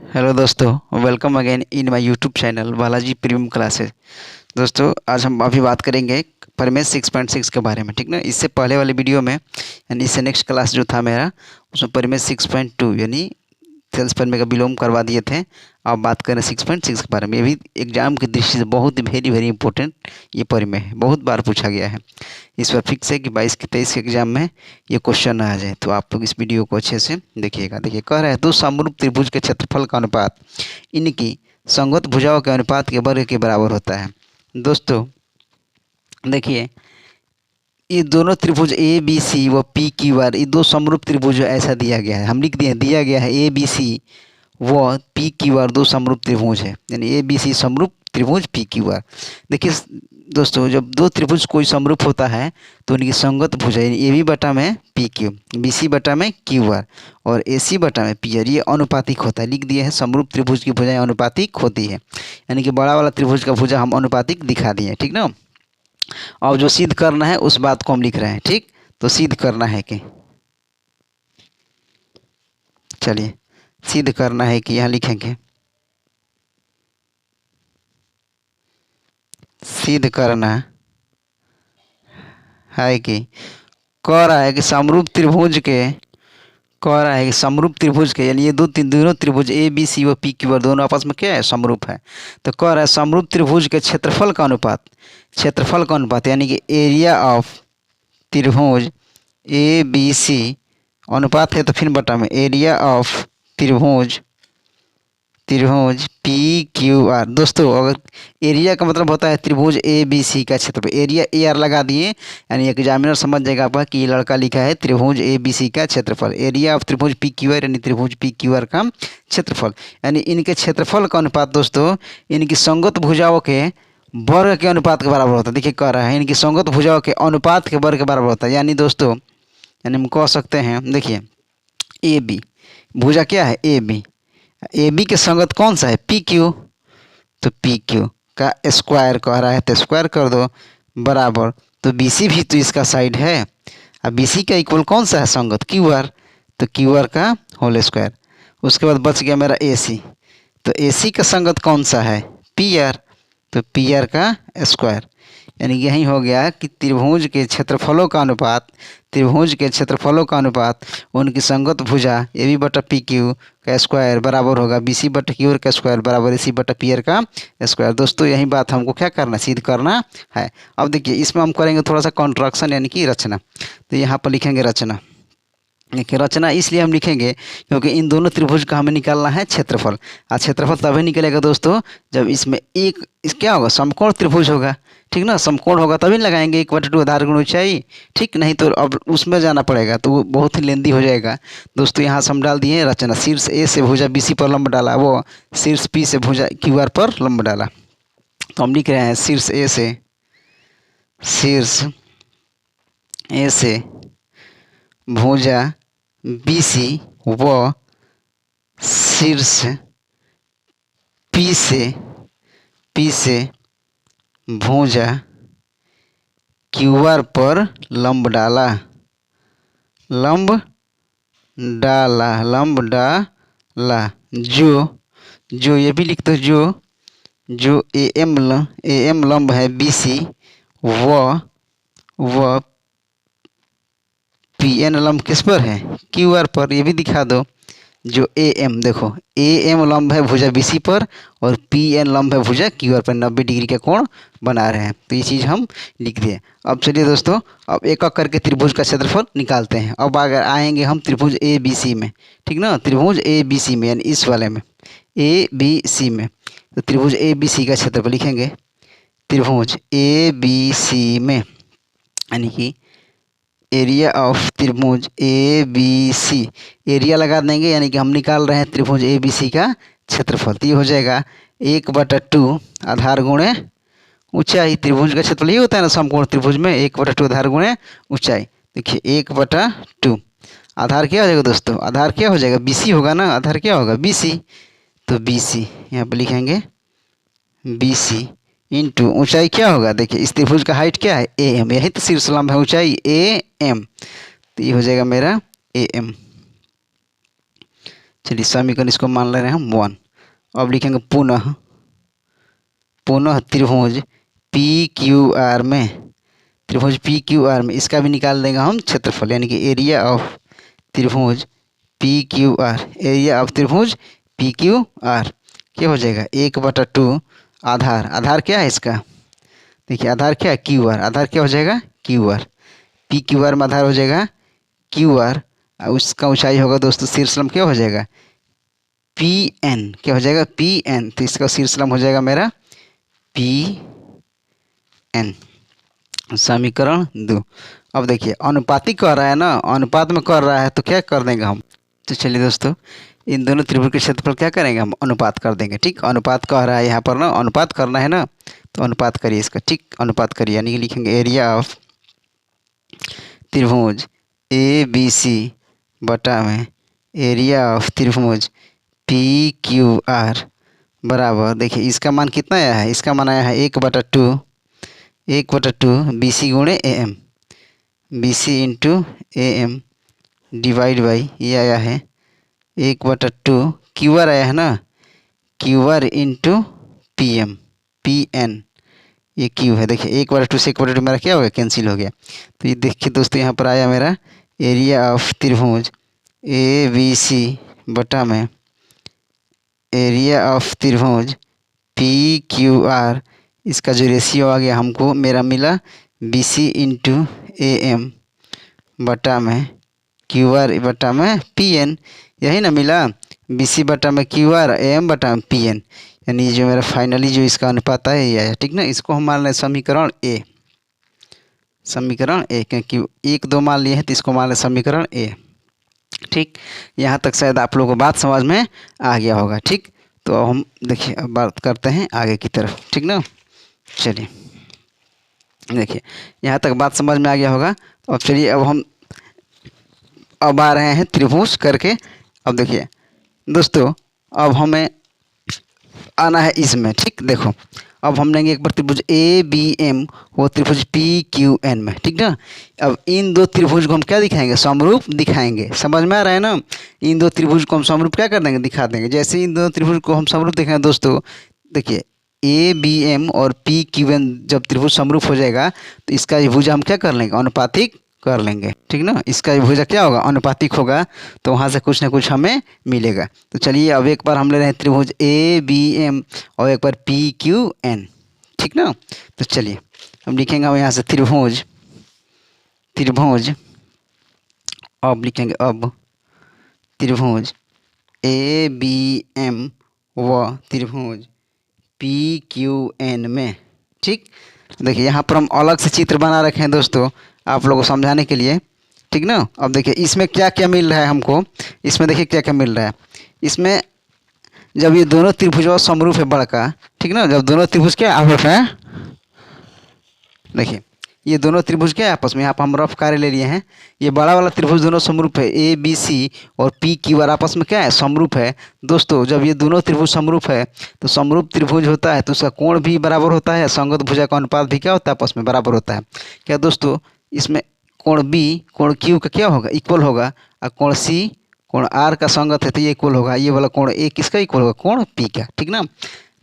Hello दोस्तों, welcome again in my YouTube channel Balaji premium classes. दोस्तों, आज हम अभी बात करेंगे प्रमेय 6.6 के बारे में, ठीक ना। इससे पहले वाले वीडियो में यानी इससे नेक्स्ट क्लास जो था मेरा, उसमें प्रमेय 6.2 यानी सेल्स प्रमेय का विलोम करवा दिए थे। अब बात करें 6.6 के बारे में। ये भी एग्जाम की दृष्टि से बहुत वेरी वेरी इंपॉर्टेंट ये प्रमेय है, बहुत बार पूछा गया है। इस बार फिक्स है कि 22 के 23 के एग्जाम में ये क्वेश्चन आ जाए, तो आप लोग इस वीडियो को अच्छे से देखिएगा। देखिए, कह रहा है दो समरूप त्रिभुज के क्षेत्रफल का अनुपात इनकी संगत भुजाओं के अनुपात के वर्ग के बराबर होता है। दोस्तों देखिए, ये दोनों त्रिभुज ए बी सी व पी क्यू आर, ये दो समरूप त्रिभुज ऐसा दिया गया है। हम लिख दिया गया है ए बी सी व पी क्यू आर दो समरूप त्रिभुज है, यानी ए बी सी समरूप त्रिभुज पी क्यू आर। देखिए दोस्तों, जब दो त्रिभुज कोई समरूप होता है तो उनकी संगत भुजा यानी ए बी बटा में पी क्यू, बी सी बटा में क्यू आर और ए सी बटा में पी आर, ये अनुपातिक होता है। लिख दिया है समरूप त्रिभुज की भुजाएं अनुपातिक होती है, यानी कि बड़ा वाला त्रिभुज का भुजा हम अनुपातिक दिखा दिए, ठीक ना। और जो सिद्ध करना है उस बात को हम लिख रहे हैं, ठीक। तो सिद्ध करना है कि, चलिए सिद्ध करना है कि यहाँ लिखेंगे सिद्ध करना है कि कह रहा है कि समरूप त्रिभुज के, कह रहा है कि समरूप त्रिभुज के यानी ये दोनों त्रिभुज ए बी सी व पी क्यू आर दोनों आपस में क्या है, समरूप है। तो कह रहा है समरूप त्रिभुज के क्षेत्रफल का अनुपात, क्षेत्रफल का अनुपात यानी कि एरिया ऑफ त्रिभुज ए बी सी, अनुपात है तो फिर बटा में एरिया ऑफ त्रिभुज पी क्यू आर। दोस्तों, अगर एरिया का मतलब होता है त्रिभुज ए बी सी का क्षेत्रफल, एरिया ए आर लगा दिए यानी एग्जामिनर समझ जाएगा आपका कि ये लड़का लिखा है त्रिभुज ए बी सी का क्षेत्रफल। एरिया ऑफ त्रिभुज पी क्यू आर यानी त्रिभुज पी क्यू आर का क्षेत्रफल, यानी इनके क्षेत्रफल का अनुपात दोस्तों इनकी संगत भुजाओं के वर्ग के अनुपात के बराबर होता है। देखिए कह रहा है इनकी संगत भुजाओं के अनुपात के वर्ग के बराबर होता है। यानी दोस्तों, यानी हम कह सकते हैं, देखिए ए बी भुजा क्या है, ए बी, ए बी के संगत कौन सा है, पी क्यू, तो पी क्यू का स्क्वायर कह रहा है तो स्क्वायर कर दो बराबर, तो बी सी भी तो इसका साइड है। अब बी सी का इक्वल कौन सा है संगत, क्यू आर, तो क्यू आर का होल स्क्वायर। उसके बाद बच गया मेरा ए सी, तो ए सी का संगत कौन सा है, पी आर, तो पी आर का स्क्वायर। यानी यही हो गया कि त्रिभुज के क्षेत्रफलों का अनुपात, त्रिभुज के क्षेत्रफलों का अनुपात उनकी संगत भुजा ए बी बटा पी क्यू का स्क्वायर बराबर होगा बी सी बटा क्यू आर का स्क्वायर बराबर ए सी बटा पी आर का स्क्वायर। दोस्तों यही बात हमको क्या करना, सिद्ध करना है। अब देखिए इसमें हम करेंगे थोड़ा सा कॉन्ट्रैक्शन यानी कि रचना। तो यहाँ पर लिखेंगे रचना। देखिए रचना इसलिए हम लिखेंगे क्योंकि इन दोनों त्रिभुज का हमें निकालना है क्षेत्रफल। और क्षेत्रफल तभी निकलेगा दोस्तों जब इसमें इस क्या होगा, समकोण त्रिभुज होगा, ठीक ना। समकोण होगा तभी लगाएंगे 1/2 आधार गुण ऊंचाई, ठीक। नहीं तो अब उसमें जाना पड़ेगा तो वो बहुत ही लेंदी हो जाएगा। दोस्तों यहाँ से हम डाल दिए रचना, शीर्ष ए से भुजा बी सी पर लंब डाला, वो शीर्ष पी से भुजा क्यू आर पर लंब डाला। तो हम लिख रहे हैं शीर्ष ए से भुजा बी सी व शीर्ष पी से भुजा क्यू आर पर लंब डाला, जो ये भी लिख दो, जो ए एम लंब है बी सी व पी एन लंब किस पर है, क्यू आर पर। ये भी दिखा दो, जो ए एम, देखो ए एम लंब है भुजा बी सी पर और पी एन लंब है भुजा क्यू आर पर, 90 डिग्री का कोण बना रहे हैं। तो ये चीज़ हम लिख दिए। अब चलिए दोस्तों, अब एक एक करके त्रिभुज का क्षेत्रफल निकालते हैं। अब अगर आएंगे हम त्रिभुज ए बी सी में, ठीक ना, त्रिभुज ए बी सी में यानी इस वाले में ए बी सी में, तो त्रिभुज ए बी सी का क्षेत्रफल लिखेंगे त्रिभुज ए बी सी में, यानी कि एरिया ऑफ त्रिभुज ए बी सी, एरिया लगा देंगे यानी कि हम निकाल रहे हैं त्रिभुज ए बी सी का क्षेत्रफल। तो ये हो जाएगा 1/2 आधार गुणे ऊंचाई। त्रिभुज का क्षेत्रफल ये होता है ना समकोण त्रिभुज में, 1/2 आधार गुणे ऊंचाई। देखिए 1/2 आधार क्या हो जाएगा दोस्तों, आधार क्या हो जाएगा, बी सी होगा ना, आधार क्या होगा बी सी, तो बी सी यहाँ पर लिखेंगे बी सी इंटू ऊंचाई क्या होगा, देखिए इस त्रिभुज का हाइट क्या है, ए एम, यही तो शीर्ष लंब है ऊंचाई ए एम, तो ये हो जाएगा मेरा ए एम। चलिए समीकरण इसको मान ले रहे हैं हम 1। अब लिखेंगे पुनः पुनः त्रिभुज पी क्यू आर में, त्रिभुज पी क्यू आर में इसका भी निकाल देंगे हम क्षेत्रफल, यानी कि एरिया ऑफ त्रिभुज P Q are, area of त्रिभुज पी क्यू आर क्या हो जाएगा 1/2 आधार, आधार क्या है इसका, देखिए आधार क्या है क्यू आर, आधार क्या हो जाएगा Q R, P Q are में आधार हो जाएगा क्यू आर, उसका ऊंचाई होगा दोस्तों शीर्षलम क्या हो जाएगा पी एन, क्या हो जाएगा पी एन, तो इसका शीर्षलम हो जाएगा मेरा पी एन। समीकरण 2। अब देखिए अनुपाती कर रहा है ना, अनुपात में कर रहा है तो क्या कर देंगे हम, तो चलिए दोस्तों इन दोनों त्रिभुज के क्षेत्रफल क्या करेंगे हम अनुपात कर देंगे। ठीक, अनुपात कह रहा है यहाँ पर ना, अनुपात करना है ना, तो अनुपात करिए इसका। ठीक, अनुपात करिए, यानी कि लिखेंगे एरिया ऑफ त्रिभुज ए बी सी बटा में एरिया ऑफ त्रिभुज पी क्यू आर बराबर, देखिए इसका मान कितना आया है, इसका मान आया है 1/2, 1/2 बी सी गुणे A M, B C into A M divide by ये आया है 1/2 क्यू आर आया है ना, Q R into P M P N, ये क्यू है। देखिए 1/2 से 1/2 मेरा क्या हो गया कैंसिल हो गया, तो ये देखिए दोस्तों यहाँ पर आया मेरा एरिया ऑफ त्रिभुज ए बी सी बटा में एरिया ऑफ त्रिभुज पी क्यू आर, इसका जो रेशियो आ गया हमको मेरा मिला B C into A M बटा में क्यू आर बटा में पी एन, यही ना मिला बी सी बटा में क्यू आर ए एम बटा में पी एन, यानी जो मेरा फाइनली जो इसका अनुपात है ये आया। ठीक ना, इसको हम मान लें समीकरण ए, समीकरण ए, क्योंकि 1 2 मान लिए हैं तो इसको मान लें समीकरण ए। ठीक, यहाँ तक शायद आप लोगों को बात समझ में आ गया होगा। ठीक, तो अब हम देखिए अब बात करते हैं आगे की तरफ। ठीक ना, चलिए देखिए यहाँ तक बात समझ में आ गया होगा। अब चलिए अब हम अब आ रहे हैं त्रिभुज करके। अब देखिए दोस्तों अब हमें आना है इसमें। ठीक, देखो अब हम लेंगे एक बार त्रिभुज ए बी एम वो त्रिभुज पी क्यू एन में। ठीक ना, अब इन दो त्रिभुज को हम क्या दिखाएंगे समरूप दिखाएंगे, समझ में आ रहा है ना, इन दो त्रिभुज को हम समरूप क्या कर देंगे दिखा देंगे। जैसे इन दो त्रिभुज को हम समरूप दिखाएंगे दोस्तों, देखिए ए बी एम और पी क्यू एन जब त्रिभुज समरूप हो जाएगा तो इसका भुजा हम क्या कर लेंगे अनुपातिक कर लेंगे। ठीक ना, इसका भुजा क्या होगा अनुपातिक होगा, तो वहाँ से कुछ ना कुछ हमें मिलेगा। तो चलिए अब एक बार हम ले रहे हैं त्रिभुज ए बी एम और एक बार पी क्यू एन। ठीक ना, तो चलिए हम लिखेंगे हम यहाँ से त्रिभुज, त्रिभुज अब लिखेंगे अब त्रिभुज ए बी एम व त्रिभुज पी क्यू एन में। ठीक, देखिए यहाँ पर हम अलग से चित्र बना रखे हैं दोस्तों आप लोगों को समझाने के लिए। ठीक ना, अब देखिए इसमें क्या क्या मिल रहा है हमको, इसमें देखिए क्या क्या मिल रहा है। इसमें जब ये दोनों त्रिभुज समरूप है बड़का, ठीक ना, जब दोनों त्रिभुज क्या आपस में, देखिए ये दोनों त्रिभुज क्या है आपस में, यहाँ पर हम रफ कार्य ले लिए हैं, ये बड़ा वाला त्रिभुज दोनों समरूप है ए बी सी और पी क्यू आर आपस में क्या है समरूप है। दोस्तों जब ये दोनों त्रिभुज समरूप है तो समरूप त्रिभुज होता है तो उसका कोण भी बराबर होता है, संगत भुजा का अनुपात भी क्या होता है आपस में बराबर होता है। क्या दोस्तों, इसमें कोण बी कोण क्यू का क्या होगा इक्वल होगा, और कोण सी कोण आर का संगत है तो ये इक्वल होगा, ये वाला कोण ए किसका इक्वल होगा कोण पी का। ठीक ना,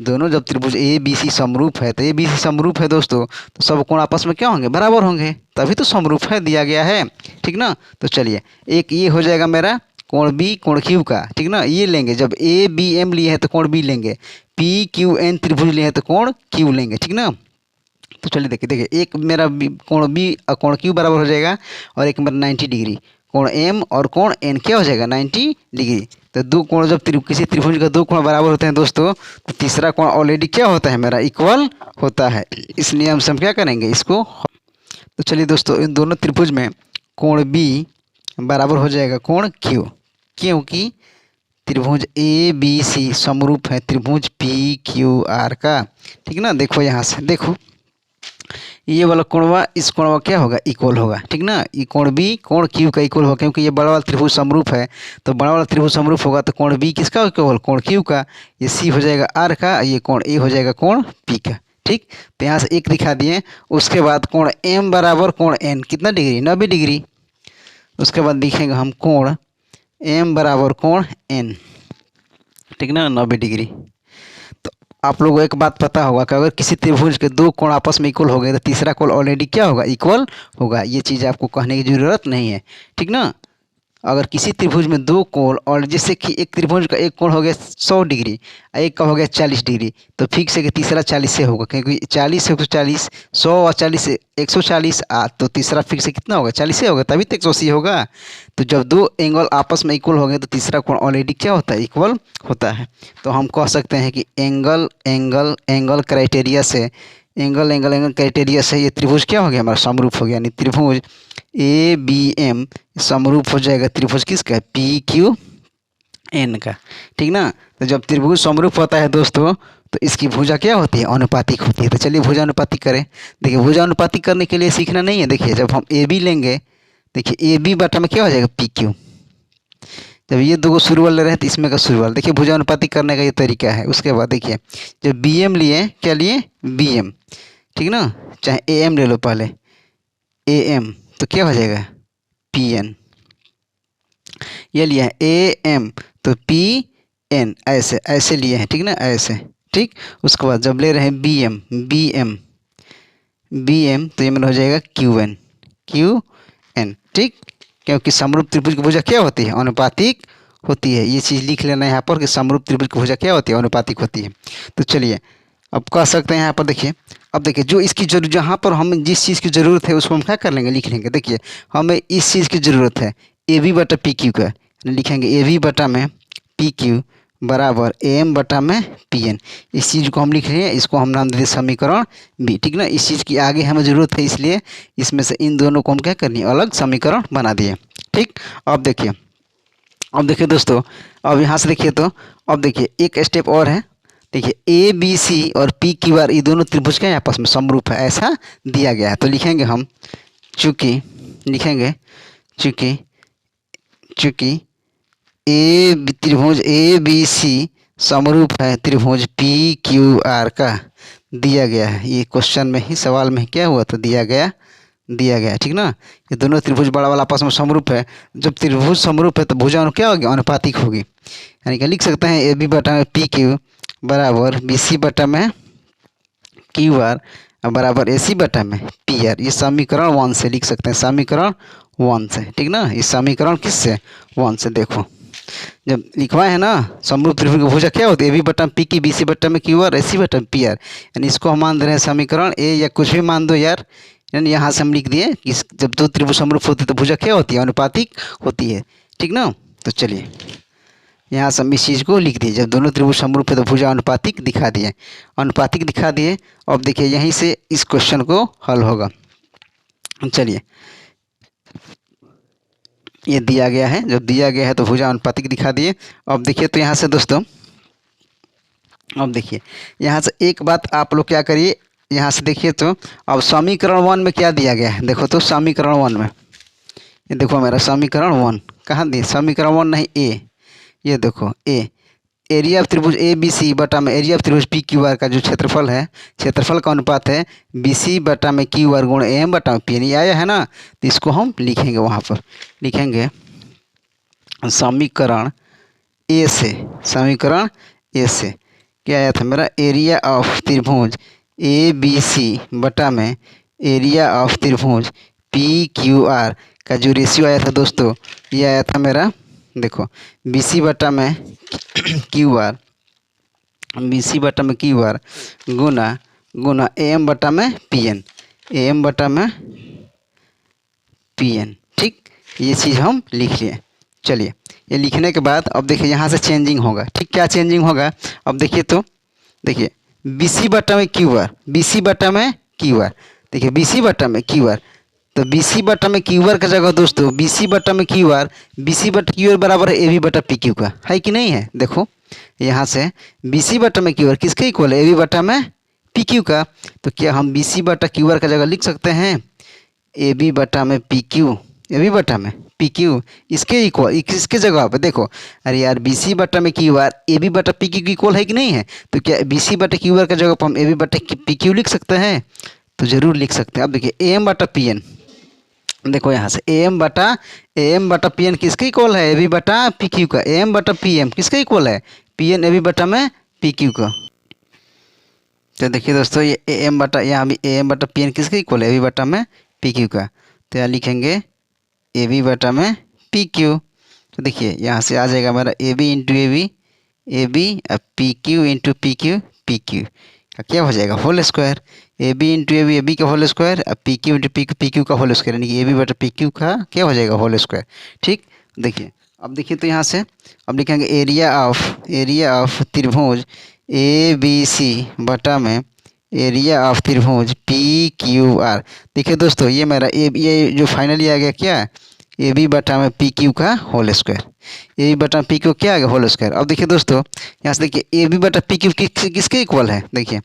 दोनों जब त्रिभुज ए बी सी समरूप है तो ए बी सी समरूप है दोस्तों, तो सब कोण आपस में क्या होंगे बराबर होंगे, तभी तो समरूप है दिया गया है। ठीक ना, तो चलिए एक ये हो जाएगा मेरा कोण बी कोण क्यू का। ठीक ना, ये लेंगे जब ए बी एम लिए हैं तो कोण बी लेंगे, पी क्यू एन त्रिभुज लिए हैं तो कोण क्यू लेंगे। ठीक ना, तो चलिए देखिए एक मेरा कोण बी और कोण क्यू बराबर हो जाएगा और एक मेरा 90 डिग्री, कोण एम और कोण एन क्या हो जाएगा 90 डिग्री। तो दो कोण जब किसी त्रिभुज का दो कोण बराबर होते हैं दोस्तों तो तीसरा कोण ऑलरेडी क्या होता है मेरा इक्वल होता है, इस नियम से हम क्या करेंगे इसको। तो चलिए दोस्तों इन दोनों त्रिभुज में कोण बी बराबर हो जाएगा कोण क्यू, क्योंकि त्रिभुज ए बी सी समरूप है त्रिभुज पी क्यू आर का। ठीक ना, देखो यहाँ से देखो ये वाला कोणवा इस कोणवा क्या होगा इक्वल होगा। ठीक ना, ये कोण बी कोण क्यू का इक्वल होगा, क्योंकि ये बड़ा वाला त्रिभुज समरूप है तो बड़ा वाला त्रिभुज समरूप होगा तो कोण बी किसका इक्वल कोण क्यू का, ये सी हो जाएगा आर का, ये कोण ए हो जाएगा कोण पी का। ठीक, तो यहाँ से एक दिखा दिए। उसके बाद कोण एम बराबर कोण एन कितना डिग्री 90 डिग्री। उसके बाद लिखेंगे हम कोण एम बराबर कोण एन, ठीक ना, 90 डिग्री। तो आप लोगों को एक बात पता होगा कि अगर किसी त्रिभुज के दो कोण आपस में इक्वल हो गए तो तीसरा कोण ऑलरेडी क्या होगा, इक्वल होगा। ये चीज़ आपको कहने की ज़रूरत नहीं है, ठीक ना। अगर किसी त्रिभुज में दो कोण, और जैसे कि एक त्रिभुज का एक कोण हो गया 100 डिग्री और एक का हो गया 40 डिग्री, तो फिक्स है कि तीसरा 40 से होगा, क्योंकि 40 से 140, 100 और 40 से 140 तो तीसरा फिक्स से कितना होगा, 40 से होगा, तभी तो 180 होगा। तो जब दो एंगल आपस में इक्वल हो गए तो तीसरा कोण ऑलरेडी क्या होता है, इक्वल होता है। तो हम कह सकते हैं कि एंगल एंगल एंगल क्राइटेरिया से, एंगल एंगल एंगल क्राइटेरिया से ये त्रिभुज क्या हो गया, हमारा समरूप हो गया। यानी त्रिभुज ए बी एम समरूप हो जाएगा त्रिभुज किसका, पी क्यू एन का, ठीक ना। तो जब त्रिभुज समरूप होता है दोस्तों तो इसकी भुजा क्या होती है, अनुपातिक होती है। तो चलिए भुजा अनुपातिक करें। देखिए भुजा अनुपातिक करने के लिए सीखना नहीं है। देखिए जब हम ए बी लेंगे, देखिए ए बी बटा में क्या हो जाएगा, पी क्यू। जब ये दो शुरू वाले रहे तो इसमें का शुरू वाला, देखिए भुजा अनुपातिक करने का ये तरीका है। उसके बाद देखिए जब बी एम लिए, क्या लिए, बी एम, ठीक ना, चाहे ए एम ले लो पहले, ए एम, तो क्या हो जाएगा, पी एन। ये लिया है ए एम तो पी एन, ऐसे ऐसे लिए हैं, ठीक ना, ऐसे, ठीक। उसके बाद जब ले रहे हैं B M, B M, B M, तो ये मतलब हो जाएगा क्यू एन, क्यू एन, ठीक। क्योंकि समरूप त्रिभुज की भुजा क्या होती है, अनुपातिक होती है। ये चीज़ लिख लेना यहाँ पर कि समरूप त्रिभुज की भुजा क्या होती है, अनुपातिक होती है। तो चलिए अब कह सकते हैं यहाँ पर, देखिए अब देखिए जो इसकी जरूरत, जहाँ पर हमें जिस चीज़ की ज़रूरत है उसको हम क्या कर लेंगे, लिख लेंगे। देखिए हमें इस चीज़ की ज़रूरत है ए बी बटा पी क्यू का, लिखेंगे ए बी बटा में पी क्यू बराबर ए एम बटा में पी एन। इस चीज़ को हम लिख रहे हैं, इसको हम नाम दे दें समीकरण बी, ठीक ना। इस चीज़ की आगे हमें ज़रूरत है, इसलिए इसमें से इन दोनों को हम क्या करनी है, अलग समीकरण बना दिए, ठीक। अब देखिए दोस्तों, अब यहाँ से देखिए तो अब देखिए एक स्टेप और है। देखिए ए बी सी और पी क्यू आर ये दोनों त्रिभुज के आपस में समरूप है, ऐसा दिया गया है। तो लिखेंगे हम चूँकि, लिखेंगे चूँकि त्रिभुज ए बी सी समरूप है त्रिभुज पी क्यू आर का, दिया गया है। ये क्वेश्चन में ही, सवाल में ही क्या हुआ था, दिया गया, ठीक ना। ये दोनों त्रिभुज बड़ा वाला आपस में समरूप है। जब त्रिभुज समरूप है तो भुजा क्या होगी, अनुपातिक होगी। यानी कि लिख सकते हैं ए बी बटा में पी क्यू बराबर बी सी बटा में क्यू आर बराबर ए सी बटा में पी आर। ये समीकरण 1 से लिख सकते हैं, समीकरण 1 से, ठीक ना। इस समीकरण किससे, 1 से। देखो जब लिखवाए है ना, समरूप त्रिभुज की भुजा क्या होती है, ए बी बटा में पी की, बी सी बटा में क्यू आर, ए सी बटा में पी आर। यानी इसको हम मान दे रहे हैं समीकरण ए, या कुछ भी मान दो यार। यानी यहाँ से हम लिख दिए कि जब दो त्रिभुज समरूप होती है तो भुजा क्या होती है, अनुपातिक होती है, ठीक ना। तो चलिए यहाँ से हम इस चीज़ को लिख दिए, जब दोनों त्रिभुज समरूप है तो भुजा अनुपातिक दिखा दिए, अनुपातिक दिखा दिए। अब देखिए यहीं से इस क्वेश्चन को हल होगा। चलिए ये दिया गया है, जब दिया गया है तो भुजा अनुपातिक दिखा दिए। अब देखिए तो यहाँ से दोस्तों, अब देखिए यहाँ से एक बात आप लोग क्या करिए, यहाँ से देखिए तो अब समीकरण 1 में क्या दिया गया है, देखो तो समीकरण 1 में, ये देखो मेरा समीकरण 1 कहाँ दिए, समीकरण 1 नहीं ए, ये देखो ए, एरिया ऑफ त्रिभुज ए बी सी बटा में एरिया ऑफ त्रिभुज पी क्यू आर का जो क्षेत्रफल है, क्षेत्रफल का अनुपात है बी सी बटा में क्यू आर गुण ए एम बटा में पी एन, ये आया है ना। तो इसको हम लिखेंगे, वहाँ पर लिखेंगे समीकरण ए से, समीकरण ए से क्या आया था मेरा, एरिया ऑफ त्रिभुज ए बी सी बटा में एरिया ऑफ त्रिभुज पी क्यू आर का जो रेशियो आया था दोस्तों, ये आया था मेरा, देखो बी सी बटा में क्यू आर, बी सी बटा में क्यू आर गुना ए एम बटा में पी एन, ए एम बटा में पी एन, ठीक। ये चीज़ हम लिख लिए। चलिए ये लिखने के बाद अब देखिए यहाँ से चेंजिंग होगा, ठीक। क्या चेंजिंग होगा, अब देखिए तो देखिए बी सी बटा में क्यू आर, बी सी बटा में क्यू आर, देखिए बी सी बटा में क्यू आर, तो बी सी बटा में क्यू आर का जगह दोस्तों बी सी बटा में क्यू आर, बी सी बटा क्यू आर बराबर है ए बी बटा पी क्यू का, है कि नहीं है। देखो यहाँ से बी सी बटा में क्यू आर किसके इक्वल है, ए बी बटा में पी क्यू का। तो क्या हम बी सी बटा क्यू आर का जगह लिख सकते हैं ए बी बटा में पी क्यू, ए बी बटा में पी क्यू, इसके इक्वल, इसके जगह पे देखो, अरे यार बी सी बटा में क्यू आर ए बी बटा पी क्यू इक्वल है कि नहीं है। तो क्या बी सी बटा क्यू आर का जगह पर हम ए बी बटा पी क्यू लिख सकते हैं, तो ज़रूर लिख सकते हैं। अब देखिए ए एम बटा पी एन, देखो यहाँ से एम बटा पी एन किसके इक्वल है, ए बी बटा पी क्यू का। एम बटा पी एम किसके इक्वल है, पी एन ए बी बटा में पी क्यू का। तो देखिए दोस्तों ये एम बटा, यहाँ भी एम बटा पी एन किसके इक्वल है, ए बी बटा में पी क्यू का। तो यहाँ लिखेंगे ए बी बटा में पी क्यू। तो देखिए यहाँ से आ जाएगा हमारा A B into A B और P Q into P Q का क्या हो जाएगा, whole square. A B into A B का होल स्क्वायर और P Q into P Q का होल स्क्वायर, यानी कि ए बी बटा पी क्यू का क्या हो जाएगा, होल स्क्वायर। ठीक, देखिए अब देखिए तो यहाँ से अब लिखेंगे एरिया ऑफ त्रिभुज ए बी सी बटा में एरिया ऑफ त्रिभुज पी क्यू आर। देखिए दोस्तों ये मेरा ये जो फाइनली आ गया क्या, ए बी बटा में पी क्यू का होल स्क्वायर। ए बी बटा पी क्यू क्या आ गया, होल स्क्वायर। अब देखिए दोस्तों यहाँ से देखिए ए बी बटा पी क्यू किसके इक्वल है, देखिए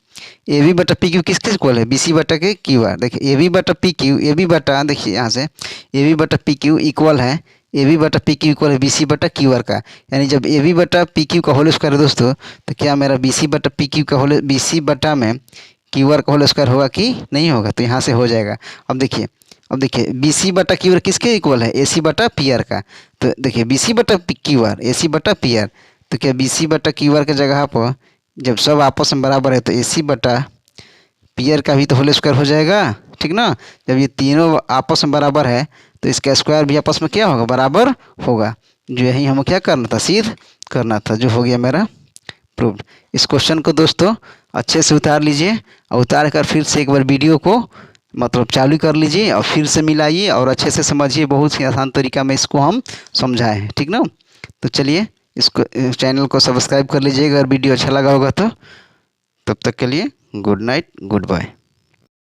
ए बी बटा पी क्यू किसके इक्वल है, बी सी बटा के क्यू आर। देखिए ए बी बटा पी क्यू, ए बी बटा, देखिए यहाँ से ए बी बटा पी क्यू इक्वल है, ए बी बटा पी क्यू इक्वल है बी सी बटा क्यू आर का। यानी जब ए बी बटा पी क्यू का होल स्क्वायर है दोस्तों, तो क्या मेरा बी सी बटा पी क्यू का होल, बी सी बटा में क्यू आर का होल स्क्वायर होगा कि नहीं होगा, तो यहाँ से हो जाएगा। अब देखिए बी सी बटा क्यू आर किसके इक्वल है, ए सी बटा पी आर का। तो देखिए बी सी बटा क्यू आर, ए सी बटा पी आर, तो क्या बी सी बटा क्यू आर के जगह पर जब सब आपस में बराबर है तो ए सी बटा पी आर का भी तो होल स्क्वायर हो जाएगा, ठीक ना। जब ये तीनों आपस में बराबर है तो इसका स्क्वायर भी आपस में क्या होगा, बराबर होगा। जो यही हमें क्या करना था, सिद्ध करना था, जो हो गया मेरा प्रूव्ड। इस क्वेश्चन को दोस्तों अच्छे से उतार लीजिए और उतार कर फिर से एक बार वीडियो को मतलब चालू कर लीजिए और फिर से मिलाइए और अच्छे से समझिए। बहुत ही आसान तरीका में इसको हम समझाए हैं, ठीक ना। तो चलिए इसको चैनल को सब्सक्राइब कर लीजिए अगर वीडियो अच्छा लगा होगा तो। तब तक के लिए गुड नाइट, गुड बाय।